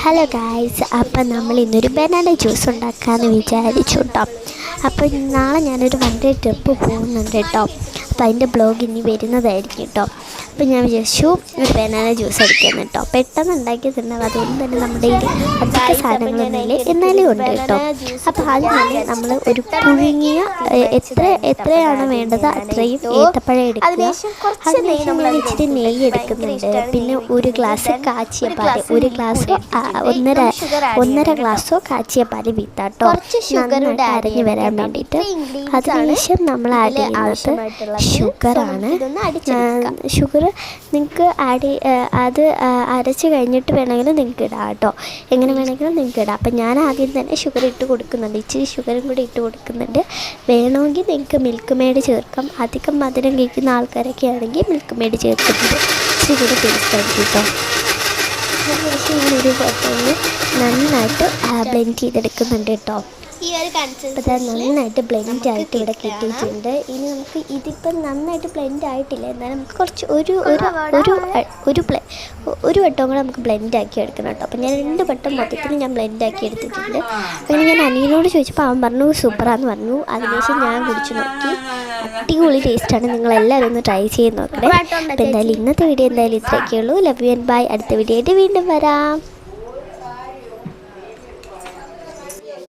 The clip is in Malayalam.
ഹലോ ഗായ്സ്, അപ്പം നമ്മൾ ഇന്നൊരു ബനാന ജ്യൂസ് ഉണ്ടാക്കാമെന്ന് വിചാരിച്ചു കേട്ടോ. അപ്പോൾ നാളെ ഞാനൊരു 1 ഡേ ട്രിപ്പ് പോകുന്നുണ്ട് കേട്ടോ. അപ്പോൾ അതിൻ്റെ ബ്ലോഗ് ഇനി വരുന്നതായിരിക്കും കേട്ടോ. അപ്പോൾ ഞാൻ വിചാരിച്ചു ഒരു ബനാന ജ്യൂസ് അടിക്കാമെന്ന് കേട്ടോ. പെട്ടെന്ന് ഉണ്ടാക്കി തരണം, അതുകൊണ്ട് തന്നെ നമ്മുടെ അധിക സാധനങ്ങളൊന്നുമില്ല, എന്നാലും ഉണ്ട് കേട്ടോ. അപ്പോൾ ആദ്യം തന്നെ നമ്മൾ ഒരു പുഴുങ്ങിയ എത്രയാണ് വേണ്ടത് അത്രയും ഏത്തപ്പഴം എടുക്കുക. അതിനുശേഷം ഞാൻ ഇച്ചിരി നെയ്യ് എടുക്കുന്നുണ്ട്. പിന്നെ ഒരു ഗ്ലാസ് കാച്ചിയ പാല്, ഒരു ഗ്ലാസ് ഒന്നര ഗ്ലാസ്സോ കാച്ചിയ പാല് വീത്താട്ടോ, നന്നായിട്ട് അരഞ്ഞു വരാൻ വേണ്ടിയിട്ട്. അതിനുശേഷം നമ്മൾ ആഡ് ചെയ്യുന്നത് ഷുഗറാണ്. ഷുഗർ നിങ്ങൾക്ക് അത് അരച്ച് കഴിഞ്ഞിട്ട് വേണമെങ്കിലും നിങ്ങൾക്ക് ഇടാം കേട്ടോ. എങ്ങനെ വേണമെങ്കിലും നിങ്ങൾക്ക് ഇടാം. അപ്പം ഞാൻ ആദ്യം തന്നെ ഷുഗർ ഇട്ട് കൊടുക്കുന്നുണ്ട്, ഇച്ചിരി ഷുഗറും കൂടി ഇട്ട് കൊടുക്കുന്നുണ്ട്. വേണമെങ്കിൽ നിങ്ങൾക്ക് മിൽക്ക് മെയ്ഡ് ചേർക്കാം. അധികം മധുരം കഴിക്കുന്ന ആൾക്കാരൊക്കെ ആണെങ്കിൽ മിൽക്ക് മെയ്ഡ് ചേർക്കുന്നത് ഇച്ചിരി കൂടി ടേസ്റ്റ് ആയിരിക്കും കേട്ടോ. അതിനുശേഷം ഞാനൊരു ബോട്ടിലിൽ നന്നായിട്ട് ബ്ലെൻഡ് ചെയ്തെടുക്കുന്നുണ്ട് കേട്ടോ. അപ്പോൾ നന്നായിട്ട് ബ്ലെൻഡ് ആയിട്ട് ഇവിടെ കിട്ടിയിട്ടുണ്ട്. ഇനി നമുക്ക് ഇതിപ്പം നന്നായിട്ട് ബ്ലെൻഡ് ആയിട്ടില്ല, എന്നാലും നമുക്ക് കുറച്ച് ഒരു വട്ടവും കൂടെ നമുക്ക് ബ്ലെൻഡ് ആക്കി എടുക്കണം കേട്ടോ. അപ്പോൾ ഞാൻ 2 വട്ടം മൊത്തത്തിൽ ഞാൻ ബ്ലെൻഡ് ആക്കി എടുത്തിട്ടുണ്ട്. അങ്ങനെ ഞാൻ അനിയനോട് ചോദിച്ചപ്പോൾ അവൻ പറഞ്ഞു സൂപ്പറാന്ന് പറഞ്ഞു. അതിനുശേഷം ഞാൻ കുടിച്ച് നോക്കി, അടിപൊളി ടേസ്റ്റാണ്. നിങ്ങളെല്ലാവരും ഒന്ന് ട്രൈ ചെയ്ത് നോക്കണേ. അപ്പോൾ എന്തായാലും ഇന്നത്തെ വീഡിയോ എന്തായാലും ഇത്രയൊക്കെ ഉള്ളൂ. Love you and bye. അടുത്ത വീഡിയോ ആയിട്ട് വീണ്ടും വരാം.